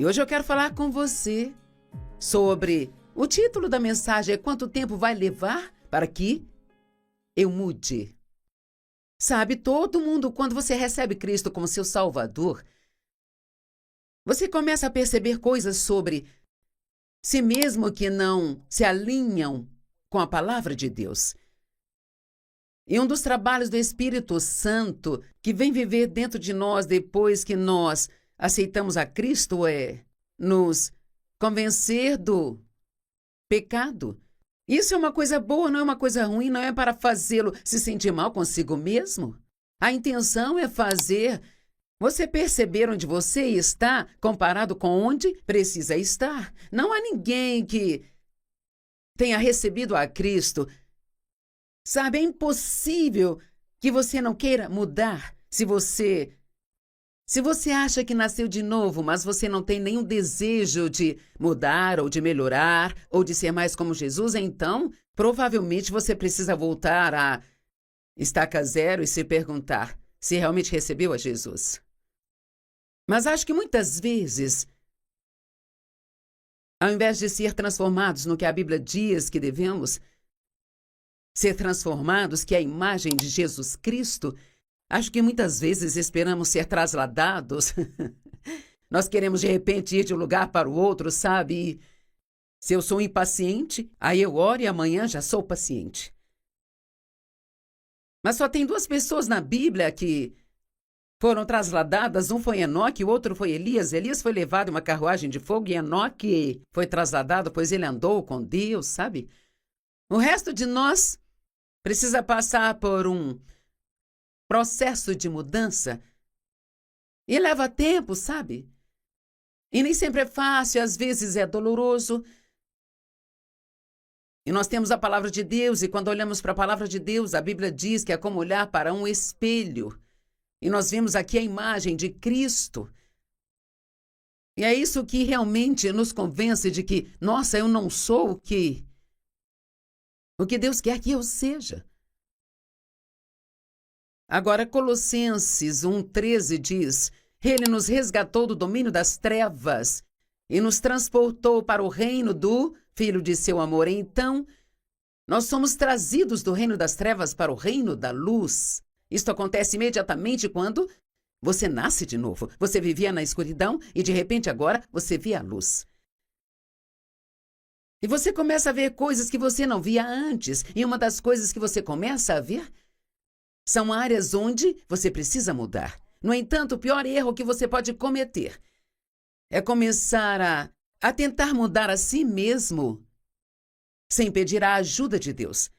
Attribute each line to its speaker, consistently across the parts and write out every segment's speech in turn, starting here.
Speaker 1: E hoje eu quero falar com você sobre o título da mensagem é Quanto tempo vai levar para que eu mude? Sabe, todo mundo, quando você recebe Cristo como seu Salvador, você começa a perceber coisas sobre si mesmo que não se alinham com a palavra de Deus. E um dos trabalhos do Espírito Santo que vem viver dentro de nós depois que nós aceitamos a Cristo é nos convencer do pecado. Isso é uma coisa boa, não é uma coisa ruim, não é para fazê-lo se sentir mal consigo mesmo. A intenção é fazer você perceber onde você está comparado com onde precisa estar. Não há ninguém que tenha recebido a Cristo. Sabe, é impossível que você não queira mudar se você acha que nasceu de novo, mas você não tem nenhum desejo de mudar ou de melhorar ou de ser mais como Jesus, então provavelmente você precisa voltar a estaca zero e se perguntar se realmente recebeu a Jesus. Mas acho que muitas vezes, ao invés de ser transformados no que a Bíblia diz que devemos ser transformados, que é a imagem de Jesus Cristo, acho que muitas vezes esperamos ser trasladados. Nós queremos de repente ir de um lugar para o outro, sabe? E se eu sou impaciente, aí eu oro e amanhã já sou paciente. Mas só tem duas pessoas na Bíblia que foram trasladadas, um foi Enoque e o outro foi Elias. Elias foi levado em uma carruagem de fogo e Enoque foi trasladado, pois ele andou com Deus, sabe? O resto de nós precisa passar por um processo de mudança e leva tempo, sabe? E nem sempre é fácil, às vezes é doloroso. E nós temos a palavra de Deus, e quando olhamos para a palavra de Deus, a Bíblia diz que é como olhar para um espelho. E nós vemos aqui a imagem de Cristo. E é isso que realmente nos convence de que, nossa, eu não sou o que Deus quer que eu seja. Agora, Colossenses 1,13 diz: Ele nos resgatou do domínio das trevas e nos transportou para o reino do Filho de seu amor. Então, nós somos trazidos do reino das trevas para o reino da luz. Isto acontece imediatamente quando você nasce de novo. Você vivia na escuridão e, de repente, agora você vê a luz. E você começa a ver coisas que você não via antes. E uma das coisas que você começa a ver são áreas onde você precisa mudar. No entanto, o pior erro que você pode cometer é começar a tentar mudar a si mesmo sem pedir a ajuda de Deus.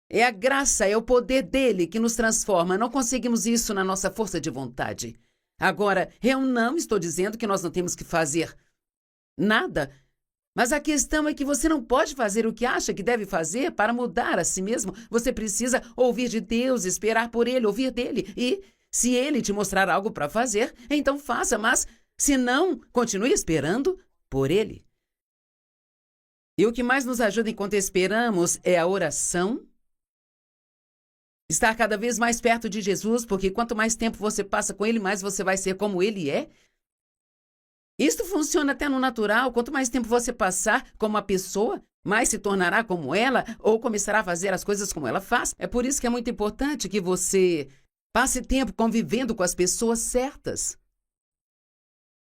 Speaker 1: É a graça, é o poder dele que nos transforma. Não conseguimos isso na nossa força de vontade. Agora, eu não estou dizendo que nós não temos que fazer nada, mas a questão é que você não pode fazer o que acha que deve fazer para mudar a si mesmo. Você precisa ouvir de Deus, esperar por ele, ouvir dele. E se ele te mostrar algo para fazer, então faça, mas se não, continue esperando por ele. E o que mais nos ajuda enquanto esperamos é a oração. Estar cada vez mais perto de Jesus, porque quanto mais tempo você passa com ele, mais você vai ser como ele é. Isto funciona até no natural. Quanto mais tempo você passar com uma pessoa, mais se tornará como ela ou começará a fazer as coisas como ela faz. É por isso que é muito importante que você passe tempo convivendo com as pessoas certas.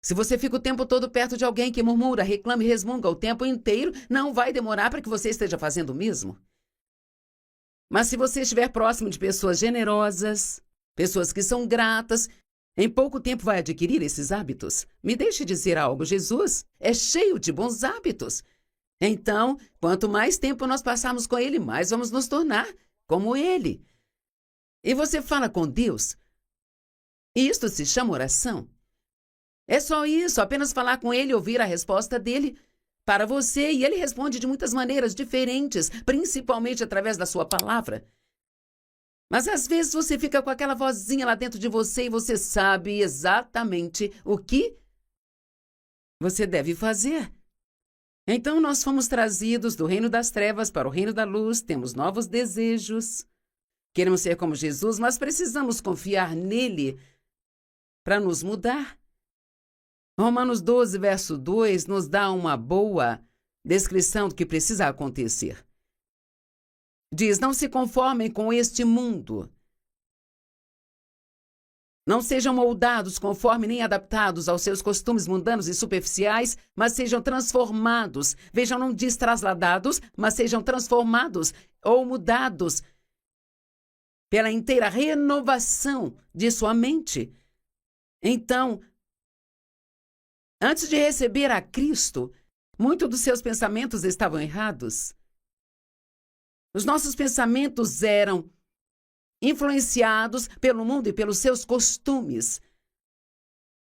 Speaker 1: Se você fica o tempo todo perto de alguém que murmura, reclama e resmunga o tempo inteiro, não vai demorar para que você esteja fazendo o mesmo. Mas se você estiver próximo de pessoas generosas, pessoas que são gratas, em pouco tempo vai adquirir esses hábitos. Me deixe dizer algo, Jesus é cheio de bons hábitos. Então, quanto mais tempo nós passarmos com ele, mais vamos nos tornar como ele. E você fala com Deus. Isto se chama oração. É só isso, apenas falar com ele e ouvir a resposta dele para você, e ele responde de muitas maneiras diferentes, principalmente através da sua palavra. Mas às vezes você fica com aquela vozinha lá dentro de você e você sabe exatamente o que você deve fazer. Então nós fomos trazidos do reino das trevas para o reino da luz, temos novos desejos, queremos ser como Jesus, mas precisamos confiar nele para nos mudar. Romanos 12, verso 2, nos dá uma boa descrição do que precisa acontecer. Diz: não se conformem com este mundo. Não sejam moldados conforme nem adaptados aos seus costumes mundanos e superficiais, mas sejam transformados. Vejam, não diz trasladados, mas sejam transformados ou mudados pela inteira renovação de sua mente. Então, antes de receber a Cristo, muitos dos seus pensamentos estavam errados. Os nossos pensamentos eram influenciados pelo mundo e pelos seus costumes.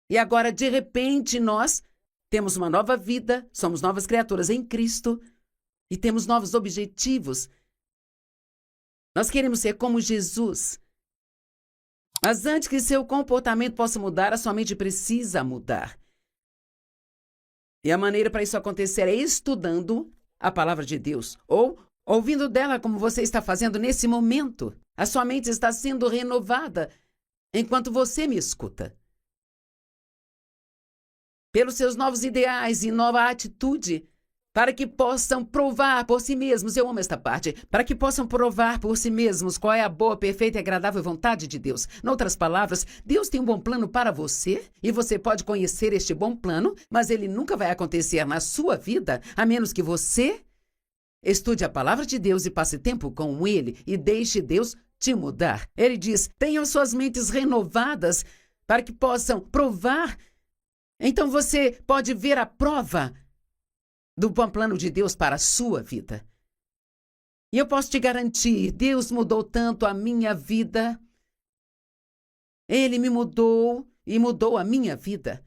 Speaker 1: E agora, de repente, nós temos uma nova vida, somos novas criaturas em Cristo e temos novos objetivos. Nós queremos ser como Jesus. Mas antes que seu comportamento possa mudar, a sua mente precisa mudar. E a maneira para isso acontecer é estudando a palavra de Deus, ou ouvindo dela como você está fazendo nesse momento. A sua mente está sendo renovada enquanto você me escuta. Pelos seus novos ideais e nova atitude, para que possam provar por si mesmos, eu amo esta parte, para que possam provar por si mesmos qual é a boa, perfeita e agradável vontade de Deus. Em outras palavras, Deus tem um bom plano para você e você pode conhecer este bom plano, mas ele nunca vai acontecer na sua vida, a menos que você estude a palavra de Deus e passe tempo com ele e deixe Deus te mudar. Ele diz: tenham suas mentes renovadas para que possam provar. Então você pode ver a prova do bom plano de Deus para a sua vida. E eu posso te garantir, Deus mudou tanto a minha vida. Ele me mudou e mudou a minha vida.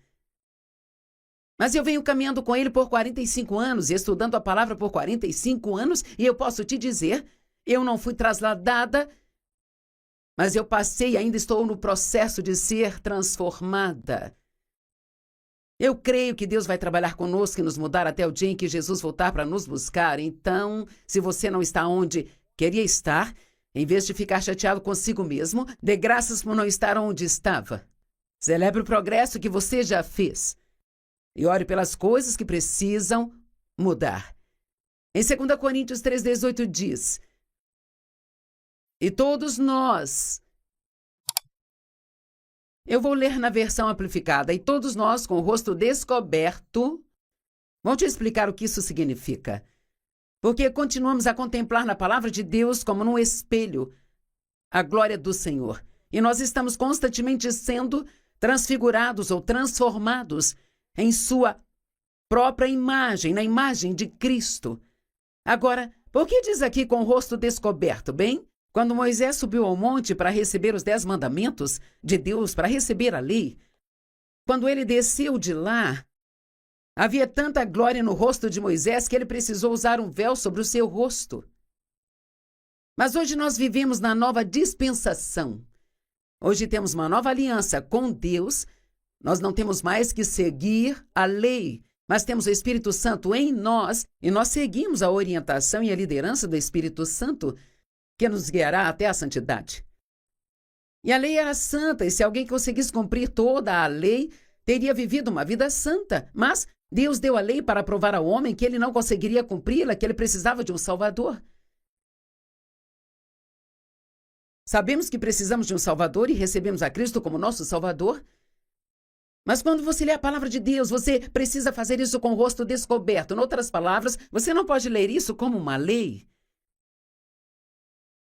Speaker 1: Mas eu venho caminhando com ele por 45 anos e estudando a palavra por 45 anos, e eu posso te dizer, eu não fui trasladada, mas eu passei e ainda estou no processo de ser transformada. Eu creio que Deus vai trabalhar conosco e nos mudar até o dia em que Jesus voltar para nos buscar. Então, se você não está onde queria estar, em vez de ficar chateado consigo mesmo, dê graças por não estar onde estava. Celebre o progresso que você já fez. E ore pelas coisas que precisam mudar. Em 2 Coríntios 3,18 diz: e todos nós... Eu vou ler na versão amplificada. E todos nós, com o rosto descoberto... Vou te explicar o que isso significa. Porque continuamos a contemplar na palavra de Deus como num espelho a glória do Senhor. E nós estamos constantemente sendo transfigurados ou transformados em sua própria imagem, na imagem de Cristo. Agora, por que diz aqui com o rosto descoberto? Bem, quando Moisés subiu ao monte para receber os 10 mandamentos de Deus, para receber a lei, quando ele desceu de lá, havia tanta glória no rosto de Moisés que ele precisou usar um véu sobre o seu rosto. Mas hoje nós vivemos na nova dispensação. Hoje temos uma nova aliança com Deus. Nós não temos mais que seguir a lei, mas temos o Espírito Santo em nós e nós seguimos a orientação e a liderança do Espírito Santo que nos guiará até a santidade. E a lei era santa, e se alguém conseguisse cumprir toda a lei, teria vivido uma vida santa. Mas Deus deu a lei para provar ao homem que ele não conseguiria cumpri-la, que ele precisava de um Salvador. Sabemos que precisamos de um Salvador e recebemos a Cristo como nosso Salvador. Mas quando você lê a palavra de Deus, você precisa fazer isso com o rosto descoberto. Em outras palavras, você não pode ler isso como uma lei.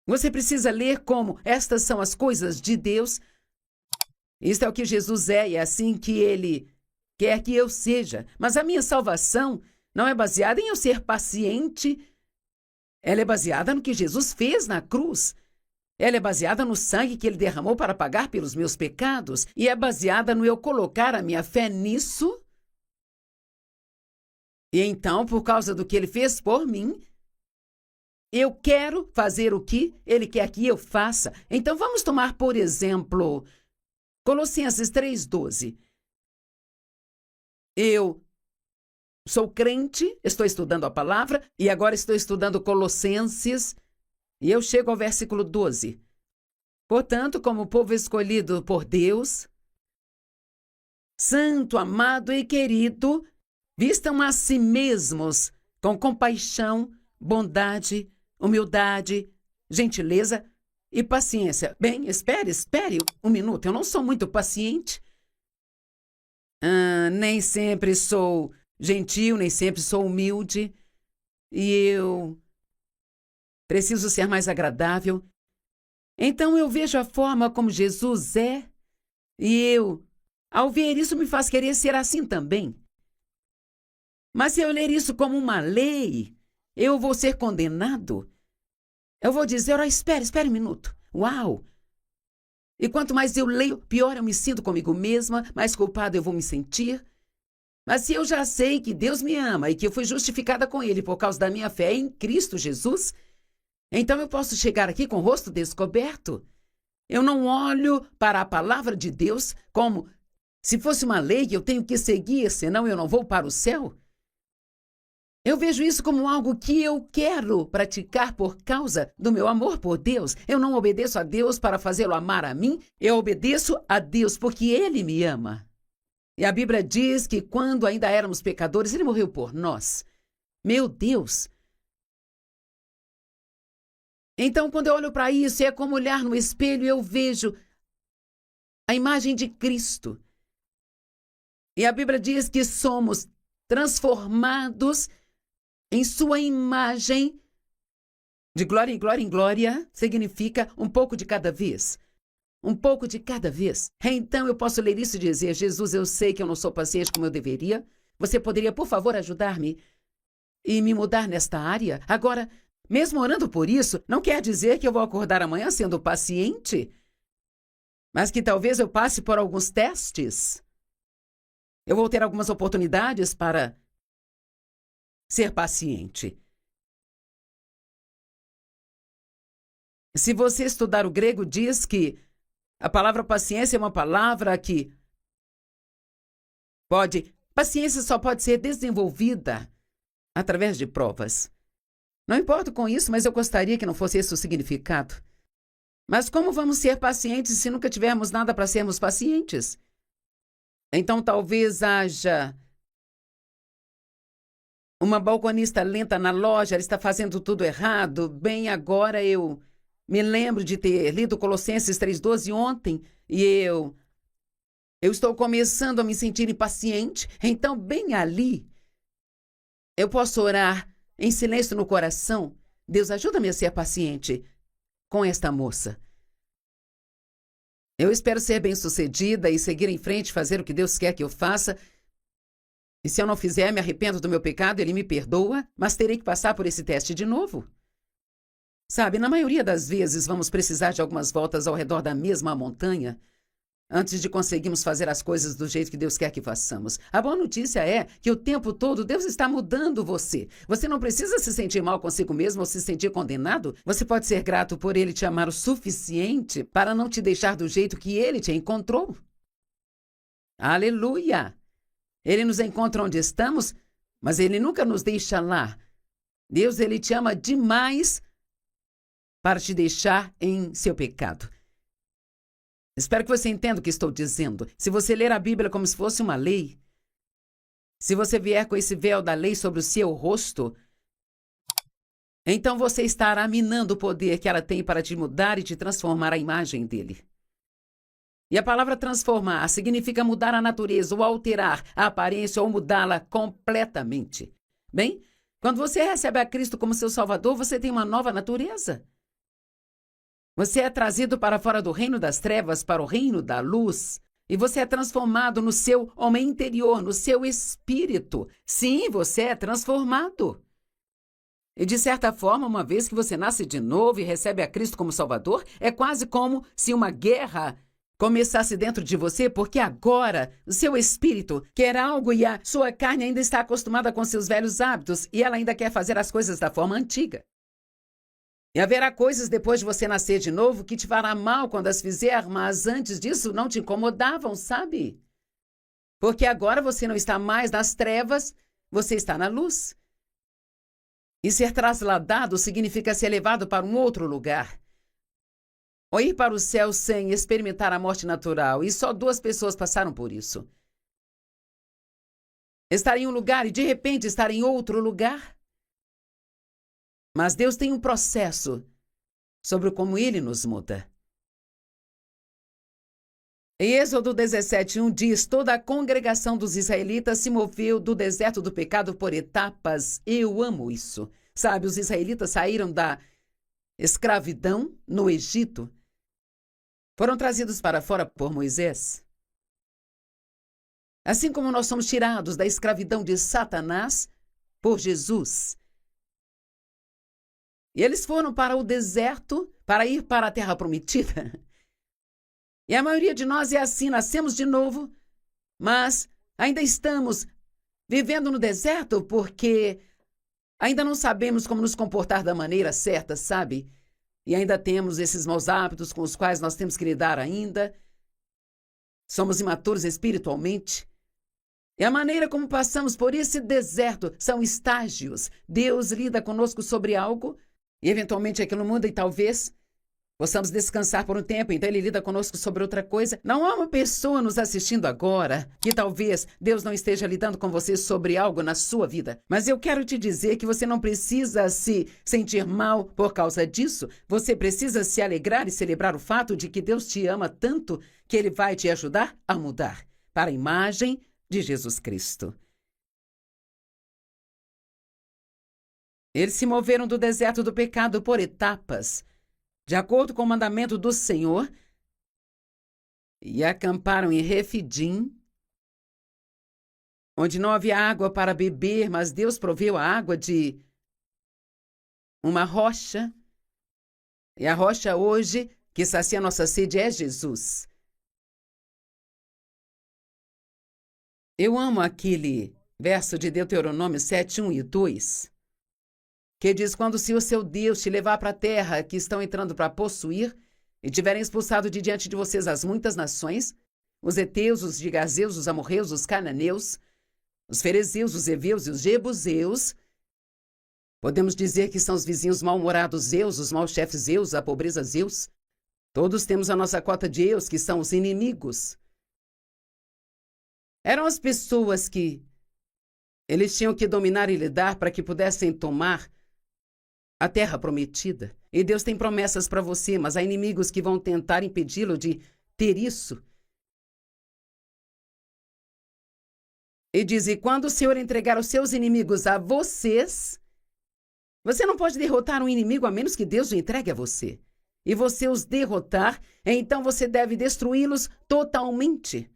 Speaker 1: Você precisa ler como estas são as coisas de Deus. Isto é o que Jesus é e é assim que Ele quer que eu seja. Mas a minha salvação não é baseada em eu ser paciente. Ela é baseada no que Jesus fez na cruz. Ela é baseada no sangue que Ele derramou para pagar pelos meus pecados. E é baseada no eu colocar a minha fé nisso. E então, por causa do que Ele fez por mim, eu quero fazer o que Ele quer que eu faça. Então, vamos tomar, por exemplo, Colossenses 3,12. Eu sou crente, estou estudando a palavra, e agora estou estudando Colossenses, e eu chego ao versículo 12. Portanto, como povo escolhido por Deus, santo, amado e querido, vistam a si mesmos com compaixão, bondade, humildade, gentileza e paciência. Bem, espere um minuto. Eu não sou muito paciente. Nem sempre sou gentil, nem sempre sou humilde. E eu preciso ser mais agradável. Então eu vejo a forma como Jesus é, e eu, ao ver isso, me faz querer ser assim também. Mas se eu ler isso como uma lei, eu vou ser condenado. Eu vou dizer, espere um minuto. Uau! E quanto mais eu leio, pior eu me sinto comigo mesma, mais culpado eu vou me sentir. Mas se eu já sei que Deus me ama e que eu fui justificada com Ele por causa da minha fé em Cristo Jesus, então eu posso chegar aqui com o rosto descoberto. Eu não olho para a palavra de Deus como se fosse uma lei que eu tenho que seguir, senão eu não vou para o céu. Eu vejo isso como algo que eu quero praticar por causa do meu amor por Deus. Eu não obedeço a Deus para fazê-lo amar a mim, eu obedeço a Deus porque Ele me ama. E a Bíblia diz que quando ainda éramos pecadores, Ele morreu por nós. Meu Deus! Então, quando eu olho para isso, é como olhar no espelho e eu vejo a imagem de Cristo. E a Bíblia diz que somos transformados em sua imagem. De glória em glória em glória significa um pouco de cada vez. Um pouco de cada vez. Então eu posso ler isso e dizer, Jesus, eu sei que eu não sou paciente como eu deveria. Você poderia, por favor, ajudar-me e me mudar nesta área? Agora, mesmo orando por isso, não quer dizer que eu vou acordar amanhã sendo paciente, mas que talvez eu passe por alguns testes. Eu vou ter algumas oportunidades para ser paciente. Se você estudar o grego, diz que a palavra paciência é uma palavra que paciência só pode ser desenvolvida através de provas. Não importo com isso, mas eu gostaria que não fosse esse o significado. Mas como vamos ser pacientes se nunca tivermos nada para sermos pacientes? Então talvez haja uma balconista lenta na loja, ela está fazendo tudo errado. Bem, agora eu me lembro de ter lido Colossenses 3:12 ontem e eu estou começando a me sentir impaciente. Então, bem ali, eu posso orar em silêncio no coração. Deus, ajuda-me a ser paciente com esta moça. Eu espero ser bem-sucedida e seguir em frente, fazer o que Deus quer que eu faça. E se eu não fizer, me arrependo do meu pecado, Ele me perdoa, mas terei que passar por esse teste de novo. Sabe, na maioria das vezes vamos precisar de algumas voltas ao redor da mesma montanha antes de conseguirmos fazer as coisas do jeito que Deus quer que façamos. A boa notícia é que o tempo todo Deus está mudando você. Você não precisa se sentir mal consigo mesmo ou se sentir condenado. Você pode ser grato por Ele te amar o suficiente para não te deixar do jeito que Ele te encontrou. Aleluia! Ele nos encontra onde estamos, mas Ele nunca nos deixa lá. Deus, Ele te ama demais para te deixar em seu pecado. Espero que você entenda o que estou dizendo. Se você ler a Bíblia como se fosse uma lei, se você vier com esse véu da lei sobre o seu rosto, então você estará minando o poder que ela tem para te mudar e te transformar à imagem dele. E a palavra transformar significa mudar a natureza ou alterar a aparência ou mudá-la completamente. Bem, quando você recebe a Cristo como seu Salvador, você tem uma nova natureza. Você é trazido para fora do reino das trevas para o reino da luz. E você é transformado no seu homem interior, no seu espírito. Sim, você é transformado. E de certa forma, uma vez que você nasce de novo e recebe a Cristo como Salvador, é quase como se uma guerra começasse dentro de você, porque agora o seu espírito quer algo e a sua carne ainda está acostumada com seus velhos hábitos e ela ainda quer fazer as coisas da forma antiga. E haverá coisas depois de você nascer de novo que te fará mal quando as fizer, mas antes disso não te incomodavam, sabe? Porque agora você não está mais nas trevas, você está na luz. E ser trasladado significa ser levado para um outro lugar. Ou ir para o céu sem experimentar a morte natural. E só 2 pessoas passaram por isso. estar em um lugar e de repente estar em outro lugar. Mas Deus tem um processo sobre como Ele nos muda. Em Êxodo 17:1 diz: toda a congregação dos israelitas se moveu do deserto do pecado por etapas. Eu amo isso. Sabe, os israelitas saíram da escravidão no Egito. Foram trazidos para fora por Moisés. Assim como nós somos tirados da escravidão de Satanás por Jesus. E eles foram para o deserto para ir para a terra prometida. E a maioria de nós é assim, nascemos de novo, mas ainda estamos vivendo no deserto porque ainda não sabemos como nos comportar da maneira certa, sabe? E ainda temos esses maus hábitos com os quais nós temos que lidar ainda. Somos imaturos espiritualmente. E a maneira como passamos por esse deserto são estágios. Deus lida conosco sobre algo e eventualmente aquilo muda e talvez possamos descansar por um tempo, então Ele lida conosco sobre outra coisa. Não há uma pessoa nos assistindo agora que talvez Deus não esteja lidando com você sobre algo na sua vida. Mas eu quero te dizer que você não precisa se sentir mal por causa disso. Você precisa se alegrar e celebrar o fato de que Deus te ama tanto que Ele vai te ajudar a mudar para a imagem de Jesus Cristo. Eles se moveram do deserto do pecado por etapas, de acordo com o mandamento do Senhor, e acamparam em Refidim, onde não havia água para beber, mas Deus proveu a água de uma rocha. E a rocha hoje, que sacia a nossa sede, é Jesus. Eu amo aquele verso de Deuteronômio 7:1 e 2, que diz: quando o seu Deus te levar para a terra que estão entrando para possuir, e tiverem expulsado de diante de vocês as muitas nações, os heteus, os gigazeus, os amorreus, os cananeus, os ferezeus, os heveus e os jebuseus, podemos dizer que são os vizinhos mal-humorados zeus, os maus chefes zeus, a pobreza zeus. Todos temos a nossa cota de eus, que são os inimigos. Eram as pessoas que eles tinham que dominar e lidar para que pudessem tomar a terra prometida. E Deus tem promessas para você, mas há inimigos que vão tentar impedi-lo de ter isso. E diz: e quando o Senhor entregar os seus inimigos a vocês, você não pode derrotar um inimigo a menos que Deus o entregue a você. E você os derrotar, então você deve destruí-los totalmente.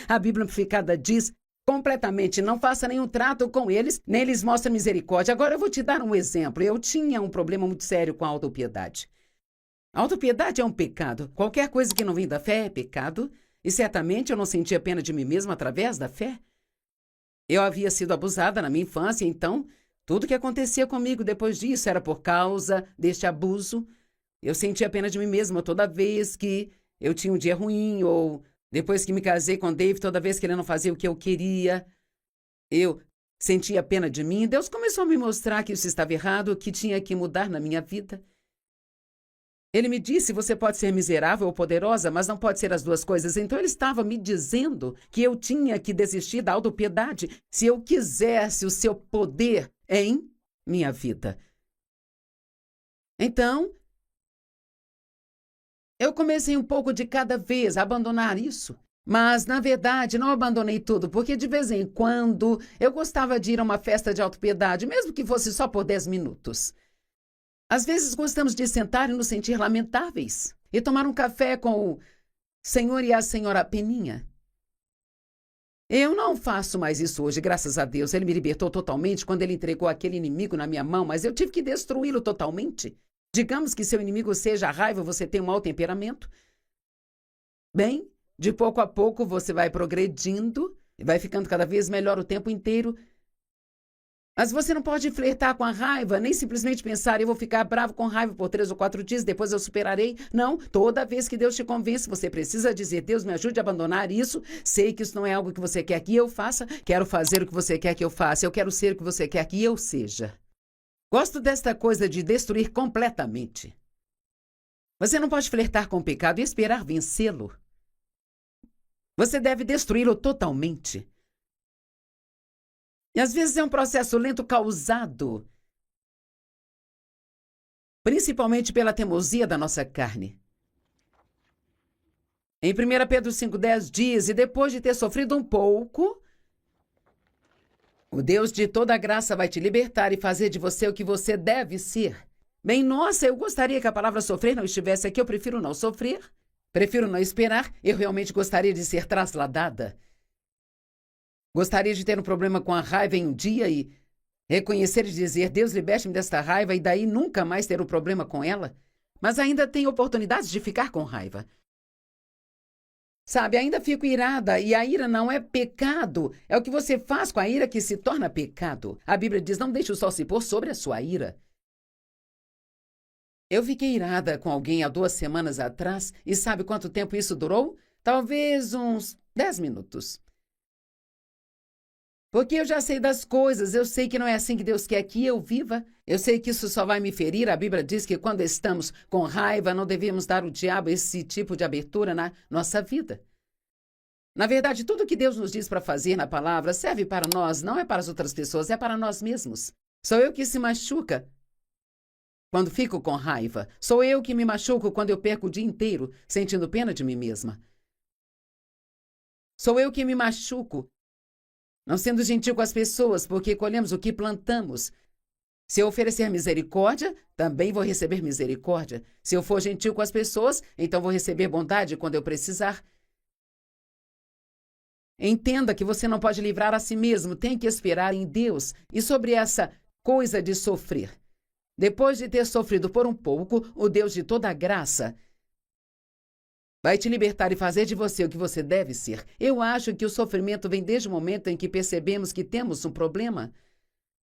Speaker 1: A Bíblia Amplificada diz: completamente, não faça nenhum trato com eles, nem lhes mostre misericórdia. Agora eu vou te dar um exemplo. Eu tinha um problema muito sério com a autopiedade. A autopiedade é um pecado. Qualquer coisa que não vem da fé é pecado. E certamente eu não sentia pena de mim mesma através da fé. Eu havia sido abusada na minha infância, então tudo que acontecia comigo depois disso era por causa deste abuso. Eu sentia pena de mim mesma toda vez que eu tinha um dia ruim, ou depois que me casei com Dave, toda vez que ele não fazia o que eu queria, eu sentia pena de mim. Deus começou a me mostrar que isso estava errado, que tinha que mudar na minha vida. Ele me disse: você pode ser miserável ou poderosa, mas não pode ser as duas coisas. Então ele estava me dizendo que eu tinha que desistir da autopiedade se eu quisesse o seu poder em minha vida. Então, eu comecei um pouco de cada vez a abandonar isso. Mas, na verdade, não abandonei tudo, porque de vez em quando eu gostava de ir a uma festa de autopiedade, mesmo que fosse só por 10 minutos. Às vezes gostamos de sentar e nos sentir lamentáveis e tomar um café com o senhor e a senhora Peninha. Eu não faço mais isso hoje, graças a Deus. Ele me libertou totalmente quando ele entregou aquele inimigo na minha mão, mas eu tive que destruí-lo totalmente. Digamos que seu inimigo seja a raiva, você tem um mau temperamento. Bem, de pouco a pouco você vai progredindo e vai ficando cada vez melhor o tempo inteiro. Mas você não pode flertar com a raiva, nem simplesmente pensar: eu vou ficar bravo com raiva por 3 ou 4 dias, depois eu superarei. Não, toda vez que Deus te convence, você precisa dizer: Deus, me ajude a abandonar isso. Sei que isso não é algo que você quer que eu faça. Quero fazer o que você quer que eu faça. Eu quero ser o que você quer que eu seja. Gosto desta coisa de destruir completamente. Você não pode flertar com o pecado e esperar vencê-lo. Você deve destruí-lo totalmente. E às vezes é um processo lento causado principalmente pela teimosia da nossa carne. Em 1 Pedro 5,10 diz: e depois de ter sofrido um pouco, o Deus de toda a graça vai te libertar e fazer de você o que você deve ser. Bem, nossa, eu gostaria que a palavra sofrer não estivesse aqui. Eu prefiro não sofrer. Prefiro não esperar. Eu realmente gostaria de ser trasladada. Gostaria de ter um problema com a raiva em um dia e reconhecer e dizer: Deus, liberte-me desta raiva, e daí nunca mais ter um problema com ela. Mas ainda tenho oportunidades de ficar com raiva. Sabe, ainda fico irada, e a ira não é pecado. É o que você faz com a ira que se torna pecado. A Bíblia diz: não deixe o sol se pôr sobre a sua ira. Eu fiquei irada com alguém há 2 semanas atrás, e sabe quanto tempo isso durou? Talvez uns 10 minutos. Porque eu já sei das coisas, eu sei que não é assim que Deus quer que eu viva. Eu sei que isso só vai me ferir. A Bíblia diz que quando estamos com raiva, não devemos dar ao diabo esse tipo de abertura na nossa vida. Na verdade, tudo que Deus nos diz para fazer na palavra serve para nós, não é para as outras pessoas, é para nós mesmos. Sou eu que se machuca quando fico com raiva. Sou eu que me machuco quando eu perco o dia inteiro sentindo pena de mim mesma. Sou eu que me machuco não sendo gentil com as pessoas, porque colhemos o que plantamos. Se eu oferecer misericórdia, também vou receber misericórdia. Se eu for gentil com as pessoas, então vou receber bondade quando eu precisar. Entenda que você não pode livrar a si mesmo, tem que esperar em Deus. E sobre essa coisa de sofrer. Depois de ter sofrido por um pouco, o Deus de toda a graça vai te libertar e fazer de você o que você deve ser. Eu acho que o sofrimento vem desde o momento em que percebemos que temos um problema,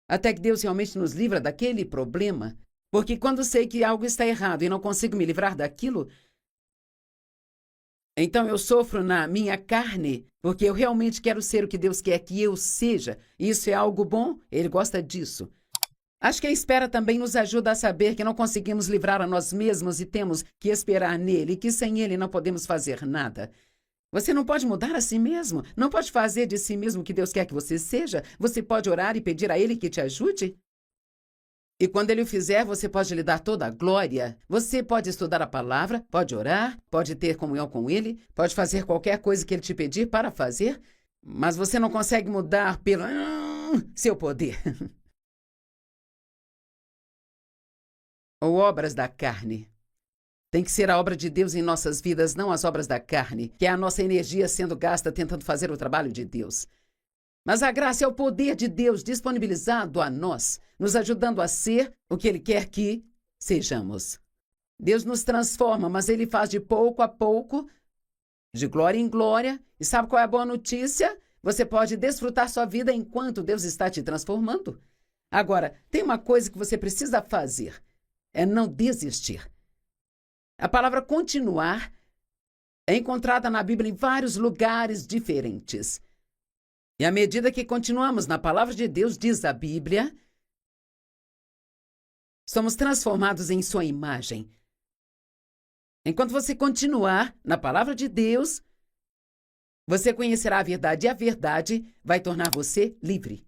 Speaker 1: até que Deus realmente nos livra daquele problema. Porque quando sei que algo está errado e não consigo me livrar daquilo, então eu sofro na minha carne, porque eu realmente quero ser o que Deus quer que eu seja. Isso é algo bom? Ele gosta disso. Acho que a espera também nos ajuda a saber que não conseguimos livrar a nós mesmos e temos que esperar nele, e que sem ele não podemos fazer nada. Você não pode mudar a si mesmo, não pode fazer de si mesmo o que Deus quer que você seja. Você pode orar e pedir a ele que te ajude. E quando ele o fizer, você pode lhe dar toda a glória. Você pode estudar a palavra, pode orar, pode ter comunhão com ele, pode fazer qualquer coisa que ele te pedir para fazer, mas você não consegue mudar pelo seu poder. Ou obras da carne. Tem que ser a obra de Deus em nossas vidas, não as obras da carne, que é a nossa energia sendo gasta tentando fazer o trabalho de Deus. Mas a graça é o poder de Deus disponibilizado a nós, nos ajudando a ser o que Ele quer que sejamos. Deus nos transforma, mas Ele faz de pouco a pouco, de glória em glória. E sabe qual é a boa notícia? Você pode desfrutar sua vida enquanto Deus está te transformando. Agora, tem uma coisa que você precisa fazer. É não desistir. A palavra continuar é encontrada na Bíblia em vários lugares diferentes. E à medida que continuamos na palavra de Deus, diz a Bíblia, somos transformados em sua imagem. Enquanto você continuar na palavra de Deus, você conhecerá a verdade, e a verdade vai tornar você livre.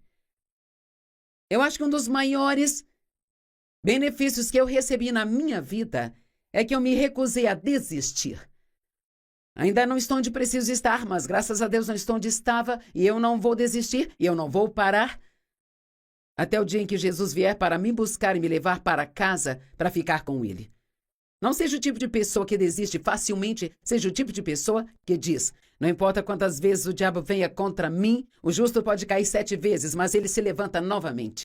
Speaker 1: Eu acho que um dos maiores benefícios que eu recebi na minha vida é que eu me recusei a desistir. Ainda não estou onde preciso estar, mas graças a Deus não estou onde estava, e eu não vou desistir, e eu não vou parar até o dia em que Jesus vier para me buscar e me levar para casa para ficar com Ele. Não seja o tipo de pessoa que desiste facilmente, seja o tipo de pessoa que diz: não importa quantas vezes o diabo venha contra mim, o justo pode cair 7 vezes, mas ele se levanta novamente.